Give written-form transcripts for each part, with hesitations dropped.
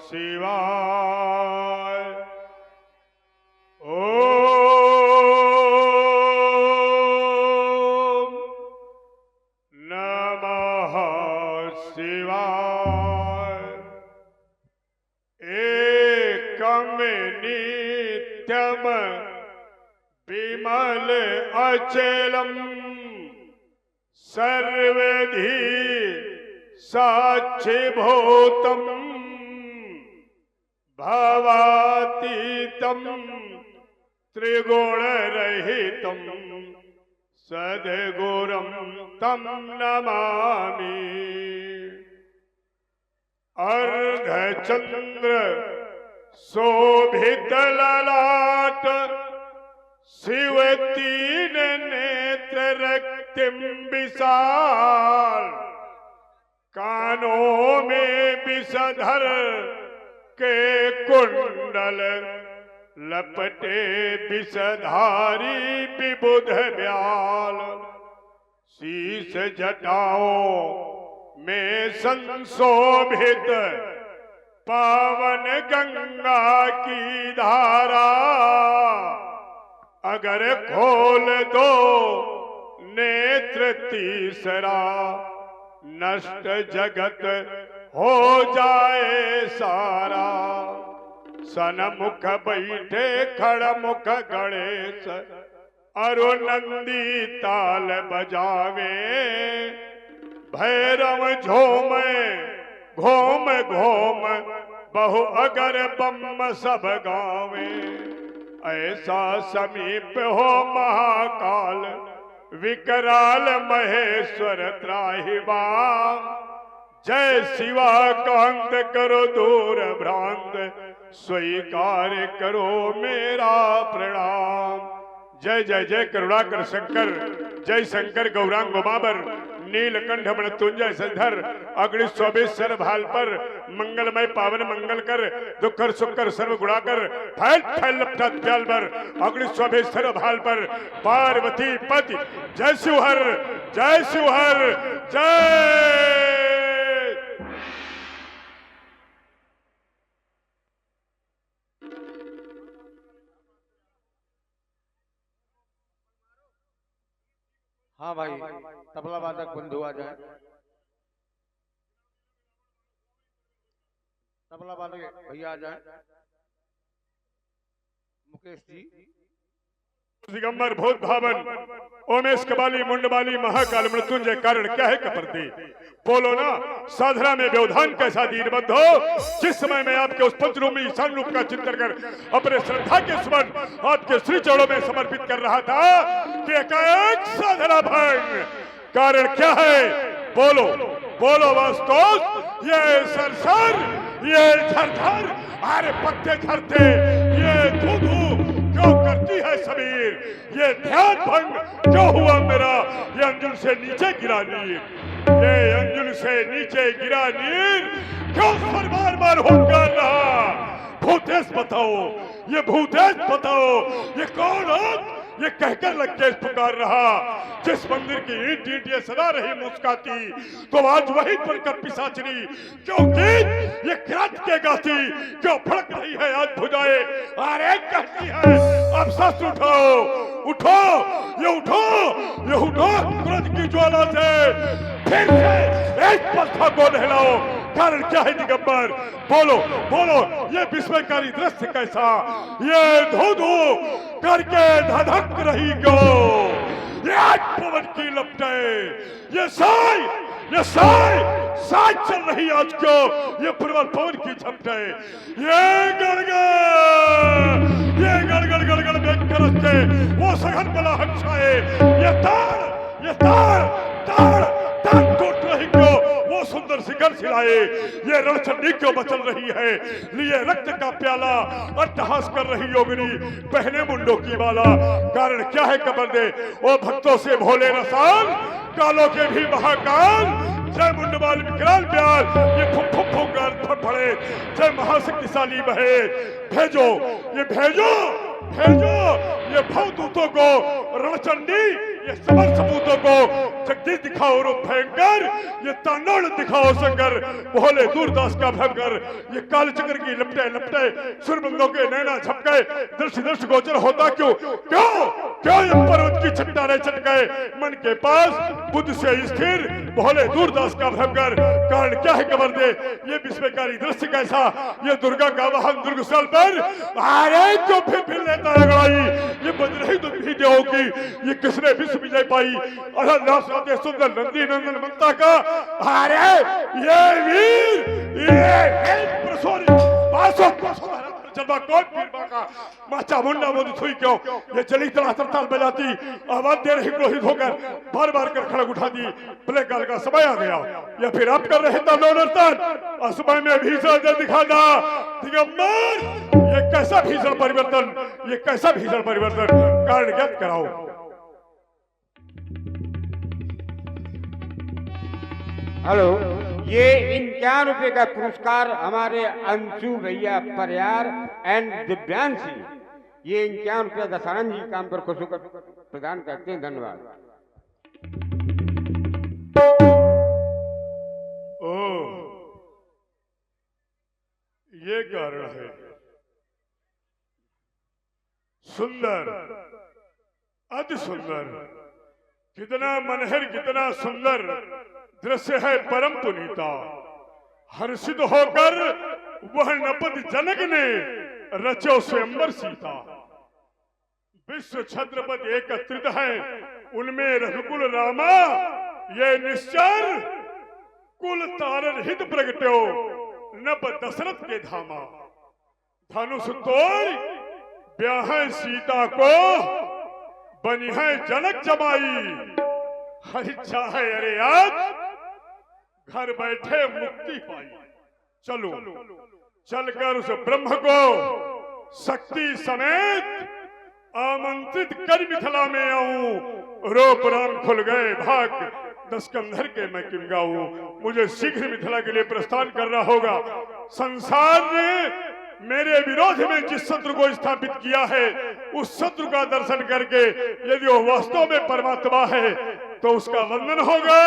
शिवाय। ओम नमः शिवाय। एकम नित्यम विमल अचलम सर्वधि साक्षिभूतम भवातीतम त्रिगुणरहितम सद्गुरुं तम नमामि। अर्धचंद्र शोभित ललाट शिव तीन नेत्र रक्तिम विशाल। कानों में विषधर के कुंडल लपटे विषधारी विबुध ब्याल। शीश जटाओं में संशोभित पावन गंगा की धारा। अगर खोल दो नेत्र तीसरा नष्ट जगत हो जाए सारा। सनमुख बैठे खड़मुख गणेश अरुनंदी ताल बजावे। भैरव झोमे घोम घोम बहु अगर बम सब गावे। ऐसा समीप हो महाकाल विकराल महेश्वर त्राहिबा। जय शिवा कांत करो दूर भ्रांत स्वीकार करो मेरा प्रणाम। जय जय जय करुणाकर शंकर जय शंकर गौरांग उमावर नीलकंठ मृत्युंजय संधर अग्नि सोमेश्वर भाल पर मंगलमय पावन मंगल कर दुखर सुखकर सर्व गुणाकर फैल फैल लपटा प्याल पर अग्नि सोमेश्वर भाल पर पार्वती पति जय शिवहर जय शिवहर जय। हाँ भाई तबला वादक बंधु आ जाए। तबला वादक भैया आ जाए। मुकेश जी दिगंबर भूत भावन ओमेश कबाली मुंडबाली महाकाल मृत्युंजय कारण क्या है कपरती। बोलो ना साधना में व्यवधान कैसा दीनबद्ध हो। जिस समय मैं आपके उस पंचरूपी ईशान रूप का चिंतन कर अपने श्रद्धा के सुमन आपके श्री चरणों में समर्पित कर रहा था कि एकाएक साधना भंग। कारण क्या है बोलो बोलो। वास्तव ये सरसर ये झरझर अरे पत्ते झरते ये धू क्यों करती है समीर। ये ध्यान भंग क्यों हुआ मेरा। ये अंजुल से नीचे गिरा नीर। ये अंजुल से नीचे गिरा नीर क्यों सर बार बार हुंकार रहा। भूतेश बताओ ये भूतेश बताओ ये कौन हो। ये कहकर लकेश पुकार रहा। जिस मंदिर की ईंट ईंट ये सदा रही मुस्काती तो आज वही बनकर पिशाचनी क्योंकि ये किरात के गाती क्यों फड़क रही है आज भुजाए। अरे कहती है अब शस्त्र उठाओ उठो ये उठो ये उठो क्रोध की ज्वाला से फिर से एक पत्थर को नहलाओ। कारण क्या है दिगंबर बोलो बोलो। ये विस्मयकारी दृश्य कैसा। ये धो धो करके धधक रही क्यों। ये आज पवन की लपटे ये साई चल रही आज क्यों। ये प्रबल पवन की झपटे ये गड़गड़ में करते वो सघन बला हंसाए। ये तार टूट रही क्यों। वो सुंदर शिखर सिलाए ये रणचंडी क्यों बचल रही है। लिए रक्त का प्याला अट्टहास कर रही योगिनी पहने मुंडों की माला। कारण क्या है कबर दे ओ भक्तों से भोले रसाल कालों के भी महाकाल। जय मुंडबाल विकराल प्यार ये फुफुगार फड़फड़े जय महाशक्तिशाली बहे। भेजो ये भवदूतों को रणचंडी ये समर सपूतों को जगदीश दिखाओ रूप भयंकर, ये तांडव दिखाओ शंकर, बोले दूरदास का भयंकर। ये काल चक्र की लपटे लपटे सुरबंदों के नैना झपके, दृष्टि दृष्टि गोचर होता क्यों क्यों क्यों ये पर्वत की चट्टाने चटके, मन के पास बुद्ध से स्थिर बोले दूरदास का भयंकर। कारण क्या है खबर दे, ये विस्मयकारी दृश्य कैसा, ये दुर्गा का वाहन दुर्ग स्थल पर अरे क्यों फिर लेता है गड़ाई, ये बजरही तो भी होगी, ये किसने विश्व विजय पाई, अरे सुंदर नंदी नंदन मनता का। अरे ये वीर जलवा कौन पीर बाका माचा मुंडा मोदी थुई क्यों, ये चली तला तरताल बजाती आवाज दे रही क्रोधित होकर बार बार कर खड़क उठा दी। भले काल का समय आ गया, या फिर आप कर रहे तब नर्तन, असमय में भीषण दिखाना दिगंबर। ये कैसा भीषण परिवर्तन, ये कैसा भीषण परिवर्तन, कारण ज्ञात कराओ। हेलो, ये 51 का पुरस्कार हमारे अंशु भैया परियार एंड दिव्यांशी, ये 51 दशानंद जी काम पर खुश होकर प्रदान करते हैं। धन्यवाद। ओह, ये कारण है। सुंदर, अति सुंदर, कितना मनहर, कितना सुंदर दृश्य है परम पुनीता। हर्षित होकर वह नपद जनक ने रचो स्वयंवर सीता। विश्व छत्रपति एकत्रित है, उनमें रघुकुल रामा, ये निश्चर कुल तारन हित प्रगट्यो नप दशरथ के धामा। धनुष तोड़ ब्याह सीता को, बनी है जनक जमाई। हरिच्छा है अरे आज घर बैठे मुक्ति पाई। चलो चलकर उस ब्रह्म को शक्ति समेत आमंत्रित कर मिथिला में आऊं। रोप राम खुल गए भाग, दशकंधर के मैं किम गाऊं। मुझे शीघ्र मिथिला के लिए प्रस्थान करना होगा। संसार ने मेरे विरोध में जिस शत्रु को स्थापित किया है, उस शत्रु का दर्शन करके यदि वो वास्तव में परमात्मा है तो उसका वंदन होगा,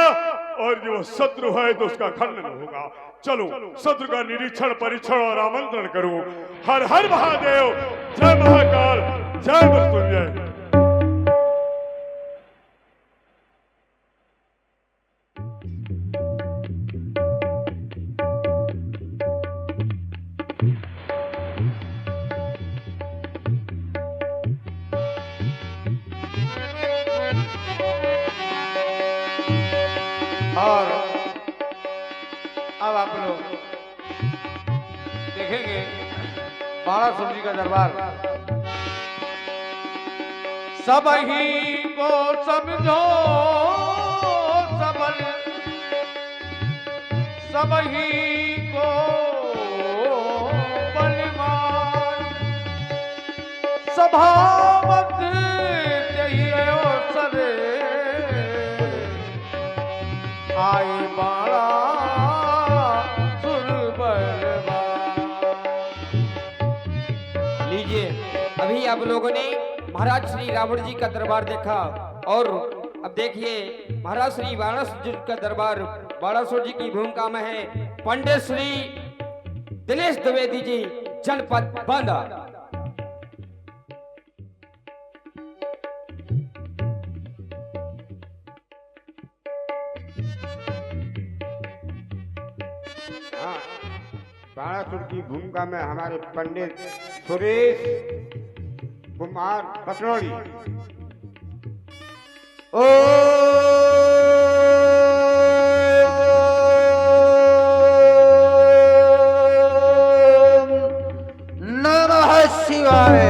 और जो शत्रु है तो उसका खंडन होगा। चलो शत्रु का निरीक्षण परीक्षण और आमंत्रण करूं। हर हर महादेव, जय महाकाल, जय मृत्युंजय। और अब आप लोग देखेंगे बालासुर जी का दरबार। सब ही को समझो सबल, सब ही को बलवान, सभावत चाहिए सरे आए बाला लीजिए, अभी आप लोगों ने महाराज श्री रावण जी का दरबार देखा, और अब देखिए महाराज श्री बाणासुर जी का दरबार। बाणासुर जी की भूमिका में है पंडित श्री दिनेश द्विवेदी जी, जनपद बांदा। बाणासुर की भूमिका में हमारे पंडित सुरेश कुमार बसनौड़ी। नमः शिवाय।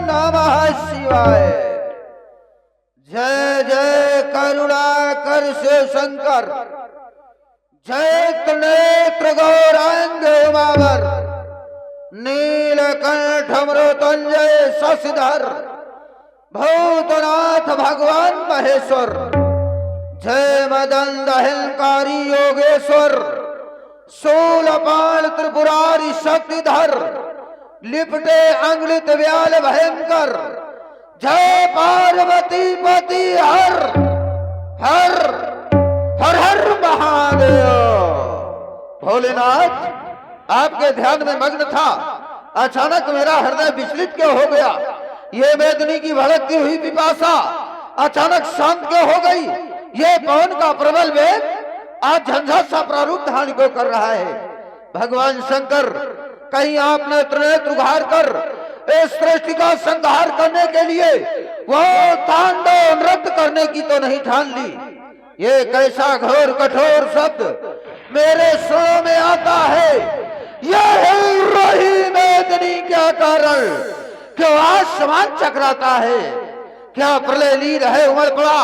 नमः शिवाय। जय जय करुणाकर से शंकर, जय नेत्र गौरांग उमावर, नीलकंठ मृत्युंजय शशिधर, भूतनाथ भगवान महेश्वर, जय मदन अहंकारी योगेश्वर, शूलपाल त्रिपुरारी शक्तिधर, लिपटे अंगुलित व्याल भयंकर। जय पार्वती पति हर हर हर हर महादेव। भोलेनाथ आपके ध्यान में मग्न था, अचानक मेरा हृदय विचलित क्यों हो गया? ये मेदिनी की भड़कती हुई पिपासा अचानक शांत क्यों हो गई? ये पवन का प्रबल वेग आज झंझट सा प्रारूप धारण को कर रहा है। भगवान शंकर, कहीं आपने त्रिनेत्र उघार कर इस सृष्टि का संहार करने के लिए वो तांडव नृत्य करने की तो नहीं ठान ली? ये कैसा घोर कठोर शब्द मेरे सुरों में आता है? यह रही मेदिनी क्या कारण? क्यों आसमान चकराता है? क्या प्रलय लीन है उमड़ पड़ा,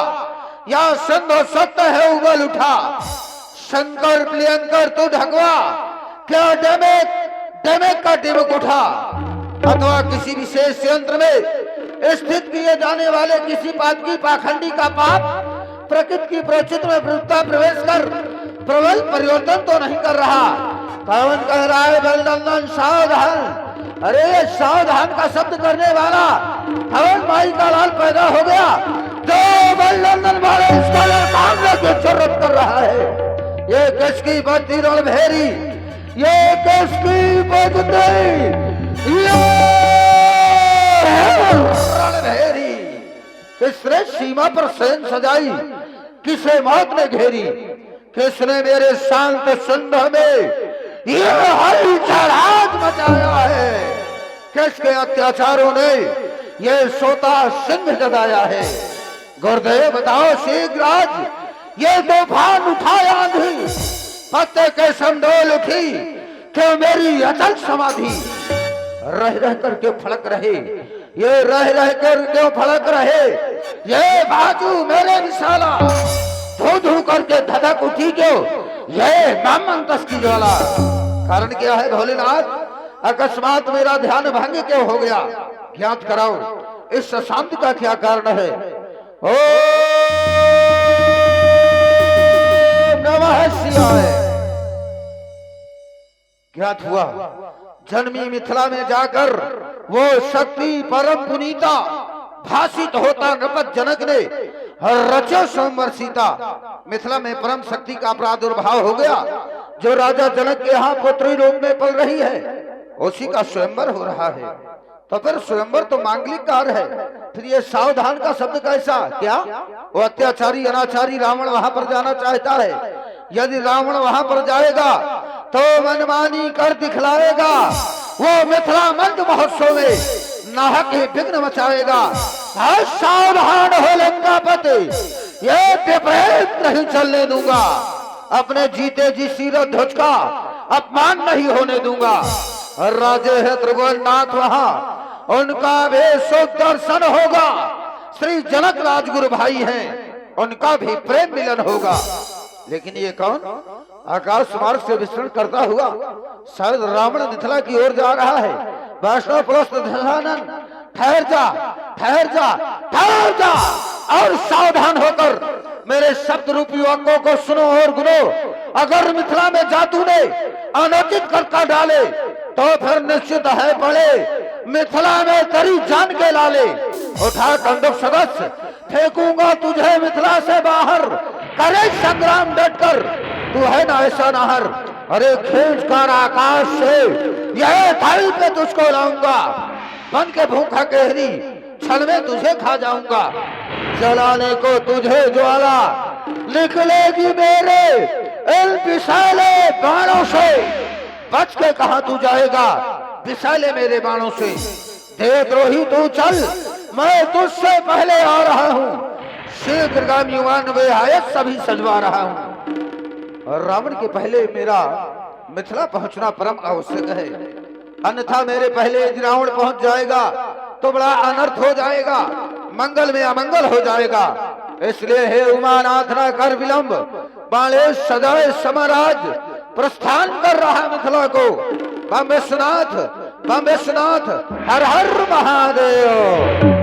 या सिंधु सत्य है उबल उठा? शंकर प्रियंकर तू ढकवा, क्या डेमेक का टिमक उठा? अथवा किसी विशेष यंत्र में स्थित किए जाने वाले किसी पाप की पाखंडी का पाप प्रकृति की प्रचित्र में प्रवृत्ता प्रवेश कर प्रबल परिवर्तन तो नहीं कर रहा? पवन कह रहा है बलनंदन सावधान। अरे सावधान का शब्द करने वाला पवन माई का लाल पैदा हो गया, जो बलनंदन वाले इसका सामने की जरूरत कर रहा है। ये किसकी बत्ती रणभेरी, ये किसकी बत्ती रणभेरी? किसने सीमा पर सैन सजाई, किसे मौत ने घेरी? किसने मेरे शांत सिंध में ये हलचल आज मचाया है? किसके अत्याचारों ने ये सोता सिंह जगाया है? गुरुदेव बताओ शीघ्र आज ये तूफान उठाया आंधी, पत्ते के संडोल उठी, क्यों मेरी अचल समाधि रह रह कर क्यों फड़क रहे? ये रह रह कर क्यों फड़क रहे? ये बाजू मेरे विशाला धू धू करके धधक उठी क्यों? ये मामंतस की ज्वाला कारण क्या है भोलेनाथ? अकस्मात मेरा ध्यान भंग क्यों हो गया? ज्ञात कराओ इस अशांति का क्या कारण है? ओ नमः शिवाय। ज्ञात हुआ जन्मी मिथिला में जाकर वो शक्ति परम पुनीता भाषित होता नृपत जनक ने रचो स्वयंवर सीता। मिथिला में परम शक्ति का प्रादुर्भाव हो गया, जो राजा जनक के यहाँ पुत्री रूप में पल रही है, उसी का स्वयंवर हो रहा है। तो फिर स्वयंवर तो मांगलिक कार्य है, फिर ये सावधान का शब्द कैसा? क्या वो अत्याचारी अनाचारी रावण वहां पर जाना चाहता है? यदि रावण वहां पर जाएगा तो मनमानी कर दिखलाएगा, वो मिथिला मंद महोत्सव में नाहक ही विघ्न मचाएगा। सावधान हो लंकापति, ये विपरीत नहीं चलने दूंगा। अपने जीते जी शिरोध्वज का अपमान नहीं होने दूंगा। और राजे है त्रिभुवननाथ वहां, उनका भी सुख दर्शन होगा। श्री जनक राजगुरु भाई हैं, उनका भी प्रेम मिलन होगा। लेकिन ये कौन आकाश मार्ग से विचरण करता हुआ शायद रावण मिथिला की ओर जा रहा है? वैष्णव पुलस्त दशानन, ठहर जा ठहर जा ठहर जा और सावधान होकर मेरे शब्द रूपी अंगों को सुनो और गुनो। अगर मिथिला में जातू ने अनुचित करका डाले तो फिर निश्चित है पड़े मिथिला में तेरी जान के लाले। उठा कंडुक सदस्य, फेंकूंगा तुझे मिथिला से बाहर। करे संग्राम डटकर, तू है ना ऐसा नाहर। अरे खींच कर आकाश से यह थाली पे तुझको लाऊंगा। बन के भूखा कहरी क्षण में तुझे खा जाऊंगा। जलाने को तुझे ज्वाला निकलेगी मेरे इन विशाले बाणों से। बच के कहां तू जाएगा विशाले मेरे बाणों से? देवद्रोही तू चल, मैं तुझसे पहले आ रहा हूँ। शीघ्रगामी वानवे आयत सभी सजवा रहा हूँ। और रावण के पहले मेरा मिथिला पहुंचना परम आवश्यक है, अन्यथा मेरे पहले यदि रावण पहुंच जाएगा तो बड़ा अनर्थ हो जाएगा, मंगल में अमंगल हो जाएगा। इसलिए हे उमानाथ न कर विलंब, बाले सदैव समराज प्रस्थान कर रहा मिथिला को। बम विश्वनाथ हर हर महादेव।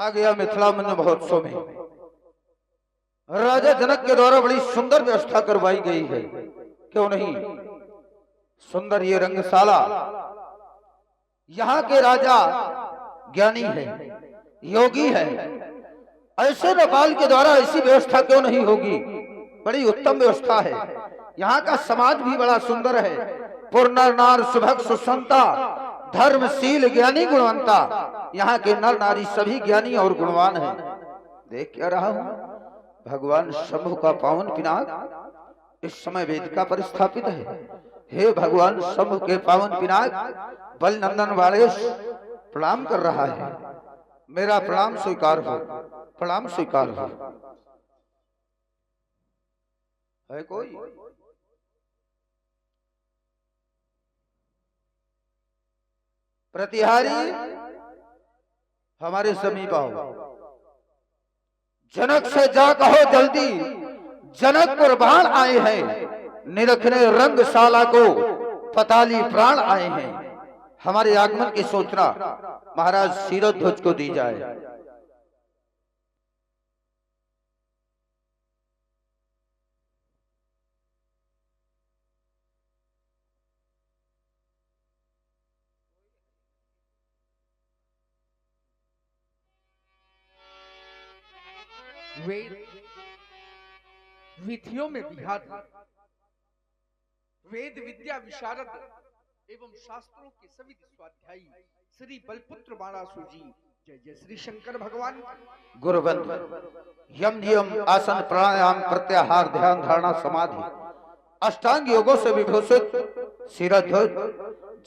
आ गया मिथिला मन महोत्सव में। राजा जनक के द्वारा बड़ी सुंदर व्यवस्था करवाई गई है, क्यों नहीं। सुंदर ये रंगशाला, यहाँ के राजा ज्ञानी है, योगी है, ऐसे नेपाल के द्वारा ऐसी व्यवस्था क्यों नहीं होगी। बड़ी उत्तम व्यवस्था है। यहाँ का समाज भी बड़ा सुंदर है। पूर्ण नार सुभग सुसंता, धर्मशील ज्ञानी गुणवंता। यहाँ के नर नारी सभी ज्ञानी और गुणवान हैं। देख क्या रहा हूं, भगवान शंभु का पावन पिनाक इस समय वेदिका पर स्थापित है। हे भगवान शंभु के पावन पिनाक, बल नंदन वालेश प्रणाम कर रहा है। मेरा प्रणाम स्वीकार हो, प्रणाम स्वीकार हो। है कोई? प्रतिहारी हमारे समीप आओ। जनक से जा कहो जल्दी, जनकपुर बाण आए हैं, निरखने रंगशाला को पताली प्राण आए हैं। हमारे आगमन की सूचना महाराज शिरोध्वज को दी जाए। वेद विधियों में विहार, वेद विद्या विशारद एवं शास्त्रों के सभी स्वाध्यायी श्री बलपुत्र बाणासुर जी, जय जय श्री शंकर भगवान। गुरुबंद यम नियम आसन प्राणायाम प्रत्याहार ध्यान धारणा समाधि अष्टांग योगों से विभूषित शिरोध्वज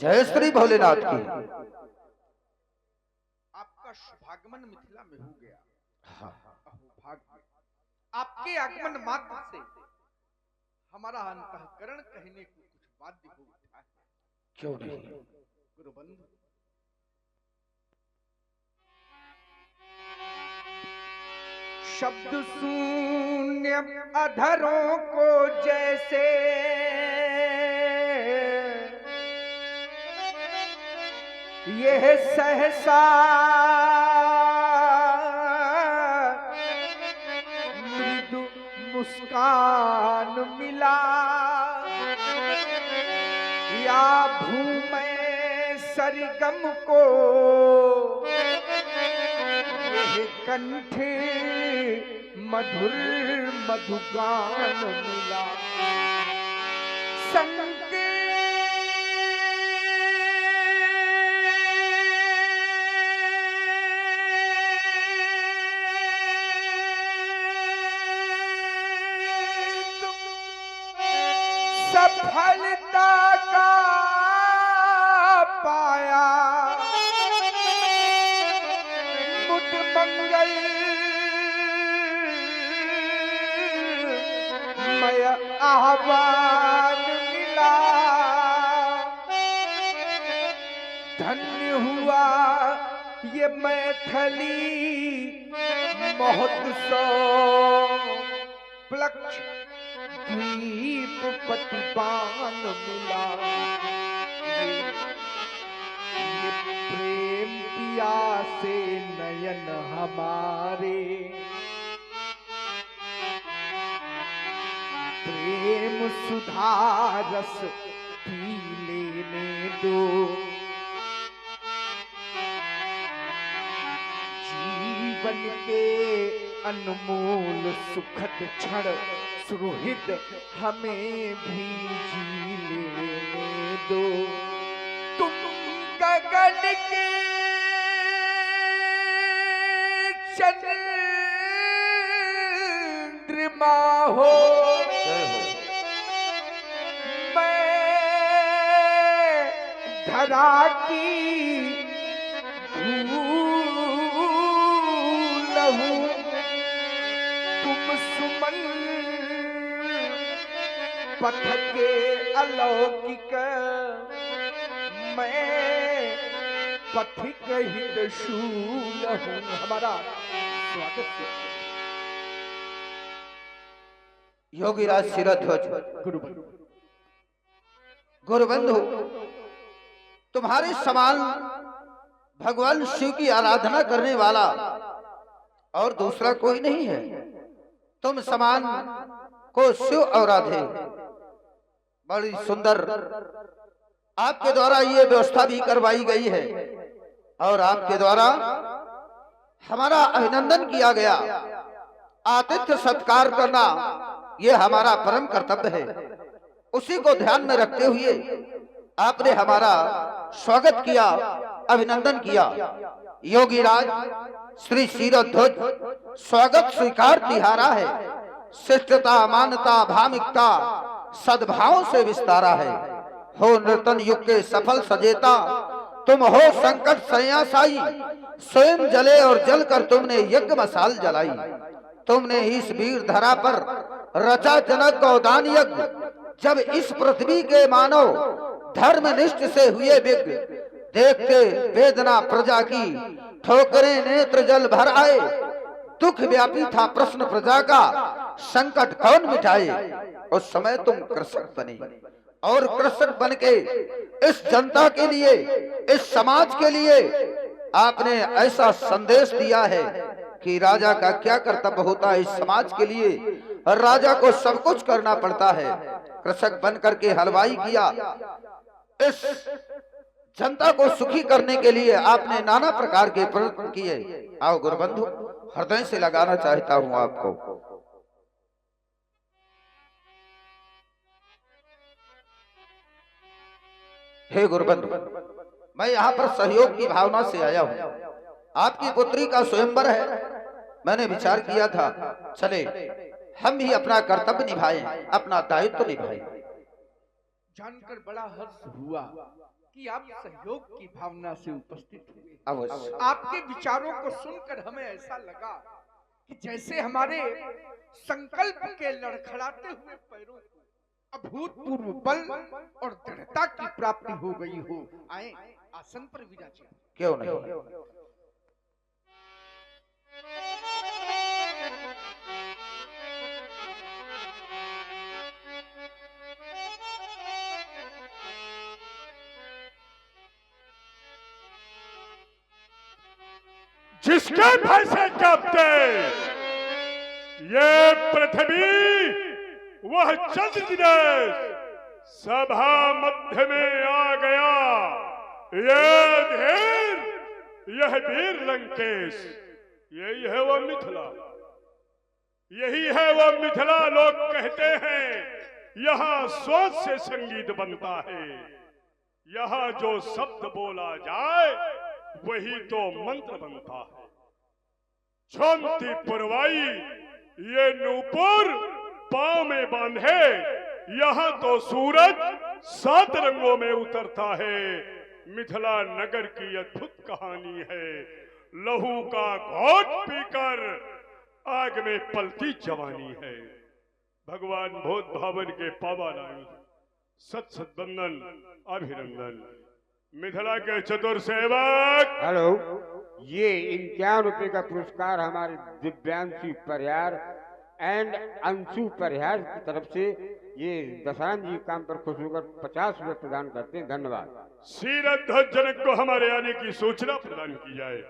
जय श्री भोलेनाथ की। आपका शुभागमन मिथिला में हो गया। आपके आगमन मात्र से हमारा अंतःकरण कहने को कुछ बाध्य हो उठा है। क्यों नहीं गुरुबंधु, शब्द शून्य अधरों को जैसे यह सहसा मुस्कान मिला, या भूमि सरगम को यह कंठ मधुर मधुगान मिला। सफलता का पाया मुद मंगल मय आह्वान मिला। धन्य हुआ ये मैथिली महोत्सव, प्लक्ष दीप पतिपान मिला। ये प्रेम पिया से नयन हमारे, प्रेम सुधा रस पी लेने दो। जीवन के अनमोल सुखद क्षण सुहृद हमें भी जी लेने दो। तुम गगन के चंद्रमा हो, मैं धरा की धूल हूँ। तुम सुमन पथ के अलौकिक, मैं पथिक हित शूल हूँ। हमारा स्वागत है योगीराज शिरोध्वज। गुरुबंधु, गुरुबंधु, तुम्हारे समान भगवान शिव की आराधना करने वाला और दूसरा कोई नहीं है। तुम समान को शिव आराधे। बड़ी सुंदर आपके द्वारा ये व्यवस्था भी करवाई गई है और आपके द्वारा हमारा अभिनंदन किया गया। आतिथ्य सत्कार करना ये हमारा परम कर्तव्य है। उसी को ध्यान में रखते हुए आपने हमारा स्वागत किया, अभिनंदन किया। योगीराज श्री क्षीरध्वज स्वागत स्वीकार तिहारा है। शिष्टता, मानता, भामिकता सद्भाव से विस्तारा है। हो नर्तन युग के सफल सजेता, तुम हो संकट संयासाई। स्वयं जले और जल कर तुमने यज्ञ मसाल जलाई। तुमने इस वीर धरा पर रचा जनक गौदान यज्ञ। जब इस पृथ्वी के मानव धर्मनिष्ठ से हुए विज्ञ, देखते वेदना प्रजा की, ठोकरें नेत्र जल भर आए। दुख व्यापी था प्रश्न प्रजा का, संकट कौन मिटाए। उस समय तुम कृषक बने और कृषक बन के इस जनता के लिए, इस समाज के लिए आपने ऐसा संदेश दिया है कि राजा का क्या कर्तव्य होता है। इस समाज के लिए राजा को सब कुछ करना पड़ता है। कृषक बन करके हलवाई किया। इस जनता को सुखी करने के लिए आपने नाना प्रकार के प्रयत्न किए। आओ गुरुबंधु, हृदय से लगाना चाहता हूं आपको। हे गुरुबंधु, मैं यहाँ पर सहयोग की भावना से आया हूँ। आपकी पुत्री का स्वयंवर है। मैंने विचार किया था चले हम भी अपना कर्तव्य निभाएं, अपना दायित्व निभाएं। जानकर बड़ा हर्ष हुआ कि आप सहयोग की भावना से उपस्थित हुए। अवश्य आपके विचारों को सुनकर हमें ऐसा लगा कि जैसे हमारे संकल्प के लड़खड़ाते हुए पैरों को अभूतपूर्व बल और दृढ़ता की प्राप्ति हो गई हो। आए आसन पर विराजिए। क्यों नहीं। जिसके भय से कांपते ये पृथ्वी, वह चंद्र दिनेश सभा मध्य में आ गया। ये धीर, यह वीर लंकेश, यही है वो मिथिला, यही है वो मिथिला। लोग कहते हैं यहाँ सोच से संगीत बनता है। यहाँ जो शब्द बोला जाए वही तो मंत्र बनता है। झोंती पुरवाई ये नूपुर पांव में बांधे, यहाँ तो सूरज 7 रंगों में उतरता है। मिथिला नगर की अद्भुत कहानी है। लहू का घोट पीकर आग में पलती जवानी है। भगवान भोत भावन के पावन आयु सत सत बंदन अभिनंदन। मिथिला के चतुर सेवक। हेलो, ये 51 रुपए का पुरस्कार हमारे दिव्यांशु परिहार एंड अंशु परिहार की तरफ से ये दशान जी काम पर खुश होकर 50 रुपए प्रदान करते हैं। धन्यवाद। क्षीरध्वज जनक को हमारे आने की सूचना प्रदान की जाए।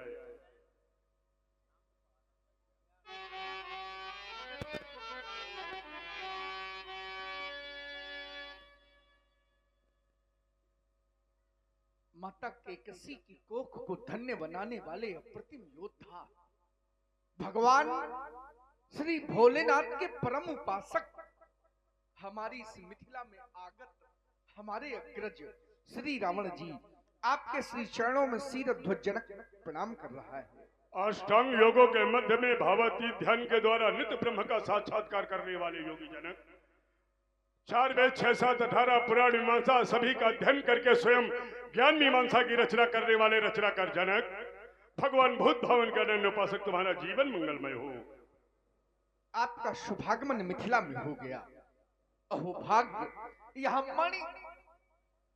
माता केकसी की कोख को धन्य बनाने वाले अप्रतिम योद्धा भगवान श्री भोलेनाथ के परम उपासक हमारी इस मिथिला में आगत हमारे अग्रज श्री रावण जी आपके श्री चरणों में क्षीरध्वज जनक प्रणाम कर रहा है। अष्टांग योगों के मध्य में भावातीत ध्यान के द्वारा नित्य ब्रह्म का साक्षात्कार करने वाले योगी जनक, 4 वेद 6 7 18 पुराण मीमांसा सभी का अध्ययन करके स्वयं ज्ञान मीमांसा की रचना करने वाले रचनाकार जनक, भगवान भूत भावन का अनन्य उपासक, तुम्हारा जीवन मंगलमय हो। आपका शुभागमन मिथिला में हो गया। अहो भाग्य, यह मणि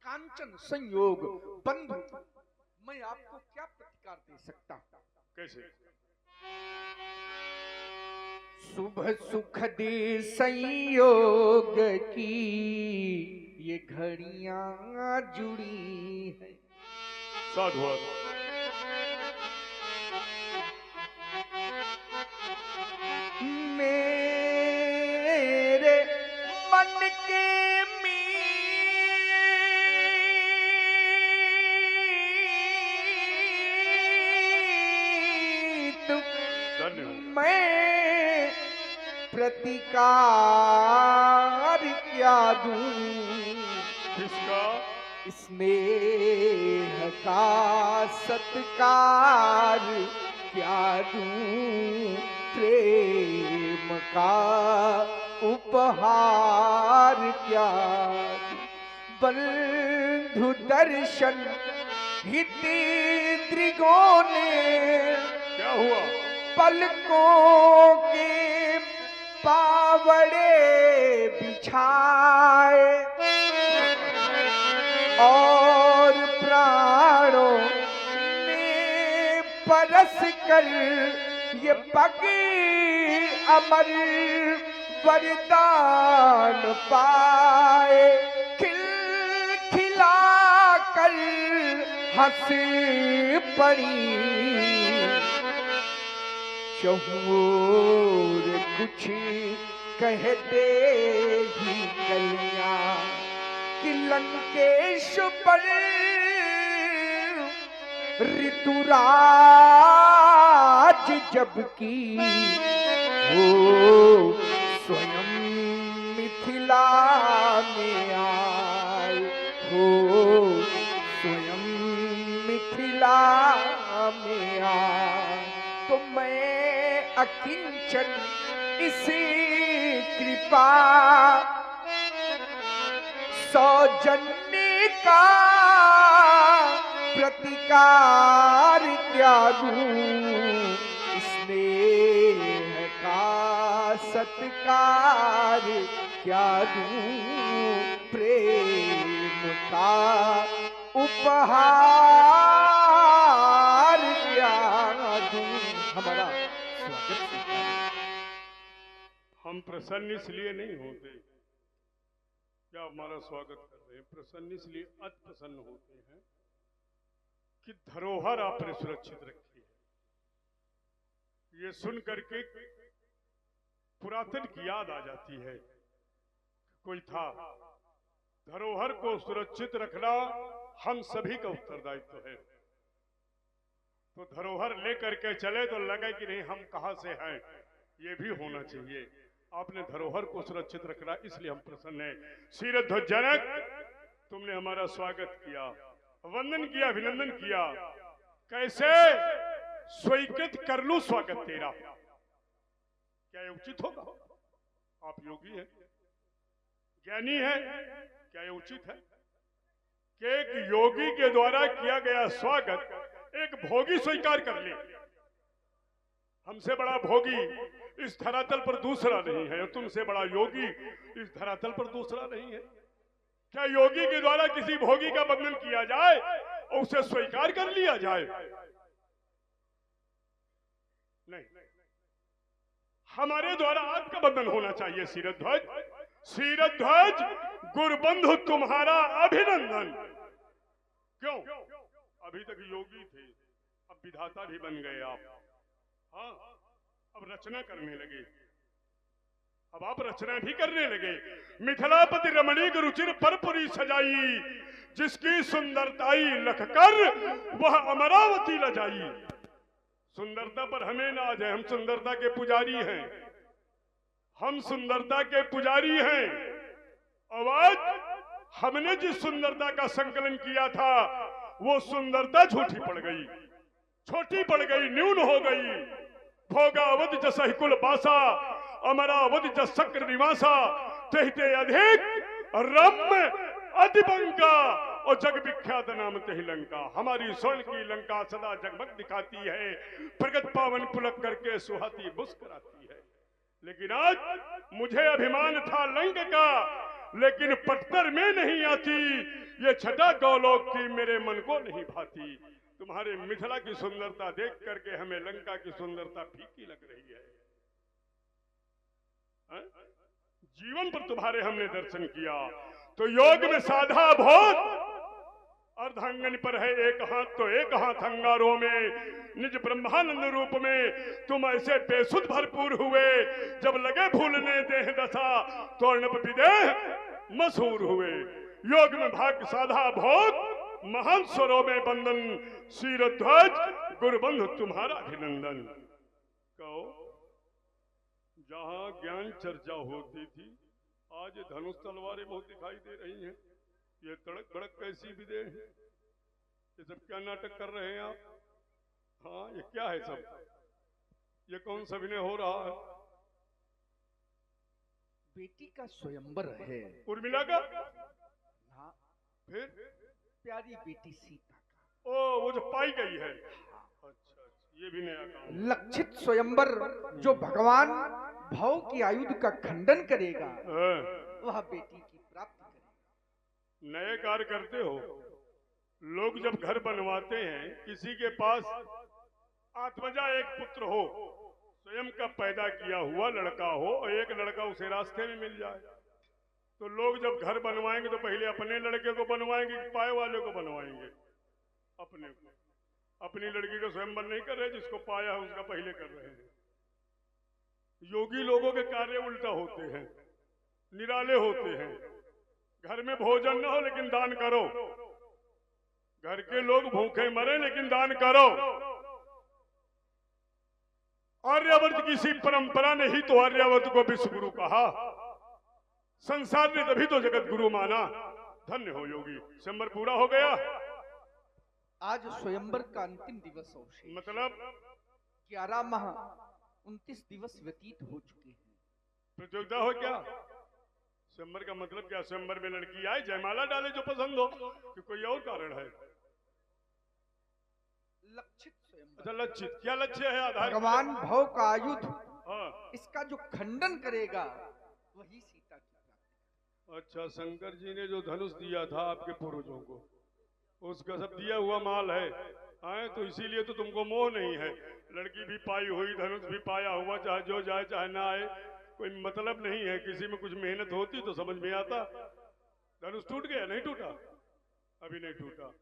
कांचन संयोग बंधु, मैं आपको क्या प्रतिकार दे सकता हूं। कैसे? शुभ सुख दे संयोग की ये घड़ियां जुड़ी है। साधुवाद। प्रतिकार क्या दूं, किसका? स्नेह का सत्कार क्या दूं, प्रेम का उपहार क्या दूं। बंधु दर्शन हिति दृगों ने क्या हुआ? पलकों के पावड़े बिछाए और प्राणों ने परस कर ये पग अमर वरदान पाए। खिलखिला कर हंस पड़ी शहूर कुछ कहते ही कलियां कि लंकेश पर ऋतुराज जबकि वो स्वयं मिथिला में आए, हो स्वयं मिथिला में आए। तो मैं अकिंचन इसी कृपा सौजन्य का प्रतिकार क्या दूं, स्नेह का सत्कार क्या दूं, प्रेम का उपहार क्या दूं। हमारा स्वागत कीजिए। हम प्रसन्न इसलिए नहीं होते क्या हमारा स्वागत कर रहे हैं, प्रसन्न इसलिए अति प्रसन्न होते हैं कि धरोहर आपने सुरक्षित रखी है। ये सुन करके पुरातन की याद आ जाती है। कोई था, धरोहर को सुरक्षित रखना हम सभी का उत्तरदायित्व है। तो धरोहर लेकर के चले तो लगे कि नहीं हम कहां से हैं, ये भी होना चाहिए। आपने धरोहर को सुरक्षित रखना, इसलिए हम प्रसन्न हैं। शीरध्वज जनक, तुमने हमारा स्वागत किया, वंदन किया, अभिनंदन किया। कैसे स्वीकृत कर लूं स्वागत तेरा? क्या ये उचित होगा? आप योगी हैं, ज्ञानी हैं, क्या ये उचित है कि एक योगी के द्वारा किया गया स्वागत एक भोगी स्वीकार कर ले? हमसे बड़ा भोगी इस धरातल पर दूसरा नहीं है, और तुमसे बड़ा योगी इस धरातल पर दूसरा नहीं है। क्या योगी के द्वारा किसी भोगी का बंधन किया जाए और उसे स्वीकार कर लिया जाए? नहीं, हमारे द्वारा आपका बंधन होना चाहिए। शीरध्वज, शीरध्वज, गुरुबंधु तुम्हारा अभिनंदन। क्यों? अभी तक योगी थे, अब विधाता भी बन गए आप। हाँ, अब रचना करने लगे, अब आप रचना भी करने लगे। मिथिलापति रमणीक रुचिर परपुरी सजाई, जिसकी सुंदरताई लख कर वह अमरावती लजाई। सुंदरता पर हमें नाज है, हम सुंदरता के पुजारी हैं, हम सुंदरता के पुजारी हैं। और आज हमने जिस सुंदरता का संकलन किया था वो सुंदरता झूठी पड़ गई, छोटी पड़ गई, न्यून हो गई। भोगावध जसहि कुल बासा, अमरावध जस सक्र निवासा, कहते अधिक रम्य अतिबंका और जग विख्यात नाम तेहि लंका। हमारी स्वर्ण की लंका सदा जगमग दिखाती है, प्रगट पावन पुलक करके सुहाती मुस्कुराती है। लेकिन आज मुझे अभिमान था लंक का, लेकिन पत्थर में नहीं आती। ये छटा गौलोक की मेरे मन को नहीं भाती। तुम्हारे मिथिला की सुंदरता देख करके हमें लंका की सुंदरता फीकी लग रही है। जीवन पर तुम्हारे हमने दर्शन किया तो योग में साधा भोग, अर्धांगन पर है एक हाथ तो एक हाथ अंगारों में, निज ब्रह्मानंद रूप में तुम ऐसे बेसुध भरपूर हुए। जब लगे भूलने देह दशा तो अर्णव विदेह मशहूर हुए। योग में भाग्य साधा भोग, महान स्वरों में बंधन। शीरध्वज, गुरुबंधु तुम्हारा अभिनंदन। कहो जहाँ ज्ञान चर्चा होती थी, आज ये धनुष तलवारें बहुत दिखाई दे रही हैं। ये तड़क भड़क कैसी विदे है? ये सब क्या नाटक कर रहे हैं आप? हाँ, ये क्या है सब? ये कौन सा विनय हो रहा है? बेटी का स्वयंवर है। उर्मिला का? हाँ, फिर प्यारी बेटी सीता का। ओ, वो जो पाई गई है। अच्छा, ये भी नया काम। लक्षित स्वयंवर जो भगवान भव की आयुध का खंडन करेगा, हाँ। वह बेटी की प्राप्ति करेगा। नए कार्य करते हो। लोग जब घर बनवाते हैं, किसी के पास आत्मजा एक पुत्र हो, स्वयं का पैदा किया हुआ लड़का हो, और एक लड़का उसे रास्ते में मिल जाए, तो लोग जब घर बनवाएंगे तो पहले अपने लड़के को बनवाएंगे कि पाए वाले को बनवाएंगे? अपने को। अपनी लड़की को स्वयंवर नहीं कर रहे, जिसको पाया है उसका पहले कर रहे हैं। योगी लोगों के कार्य उल्टा होते हैं, निराले होते हैं। घर में भोजन न हो लेकिन दान करो, घर के लोग भूखे मरे लेकिन दान करो। आर्यावर्त की सी परंपरा ने ही तो आर्यावर्त को विश्व गुरु कहा। संसार ने तभी तो जगत गुरु माना। धन्य हो योगी, स्वयंवर पूरा हो गया। आज स्वयंवर का अंतिम दिवस अवशेष, मतलब 11 माह 29 दिवस व्यतीत हो चुके हैं। प्रतियोगिता हो क्या? स्वयंवर का मतलब क्या? स्वयंवर में लड़की आए, जयमाला डाले जो पसंद हो, कि कोई और कारण है? लक्षित स्वयंवर। अच्छा, लक्षित क्या लक्ष्य है? आधार भगवान भव का आयुध, हाँ। इसका जो खंडन करेगा वही सीता की प्राप्ति। अच्छा, शंकर जी ने जो धनुष दिया था आपके पूर्वजों को, उसका सब दिया हुआ माल है। आए तो इसीलिए तो तुमको मोह नहीं है। लड़की भी पाई हुई, धनुष भी पाया हुआ, चाहे जो जाए चाहे ना आए, कोई मतलब नहीं है। किसी में कुछ मेहनत होती तो समझ में आता। धनुष टूट गया? नहीं टूटा, अभी नहीं टूटा।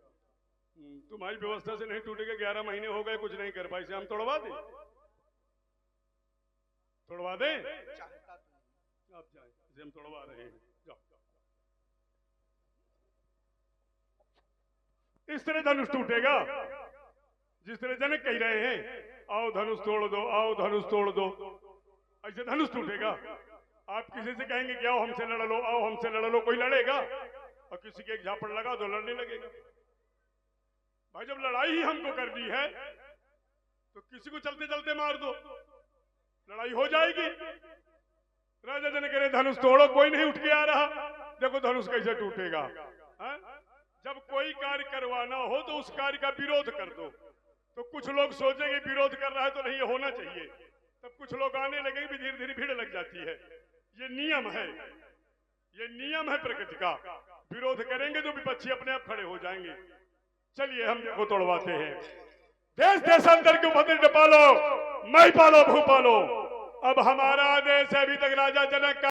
तुम्हारी व्यवस्था से नहीं टूटेगा। 11 महीने हो गए, कुछ नहीं कर पाई, से हम तोड़वा दें? तोड़वा दें? चाहता तो आप जाए, इसे हम तोड़वा रहे हैं। जाओ। इस तरह धनुष टूटेगा जिस तरह जनक कह रहे हैं, आओ धनुष तोड़ दो, आओ धनुष तोड़ दो। ऐसे धनुष टूटेगा। आप किसी से कहेंगे कि आओ हमसे लड़ लो, आओ हमसे लड़ लो, कोई लड़ेगा? और किसी के एक झापड़ लगा दो, लड़ने लगेगा। भाई, जब लड़ाई ही हमको करनी है तो किसी को चलते चलते मार दो, लड़ाई हो जाएगी। राजा जनक कह रहे धनुष तोड़ो, कोई नहीं उठ के आ रहा। देखो धनुष कैसे टूटेगा। है? जब कोई कार्य करवाना हो तो उस कार्य का विरोध कर दो, तो कुछ लोग सोचेंगे विरोध कर रहा है तो नहीं, ये होना चाहिए। तब कुछ लोग आने लगेंगे, भी धीरे धीरे भीड़ लग जाती है। ये नियम है, ये नियम है प्रकृति का। विरोध करेंगे तो विपक्षी अपने आप खड़े हो जाएंगे। चलिए हम देखो तोड़वाते हैं। देश देशांतर के उपद्रव पालो, मैं पालो भूपालो। अब हमारा देश है, अभी तक राजा जनक का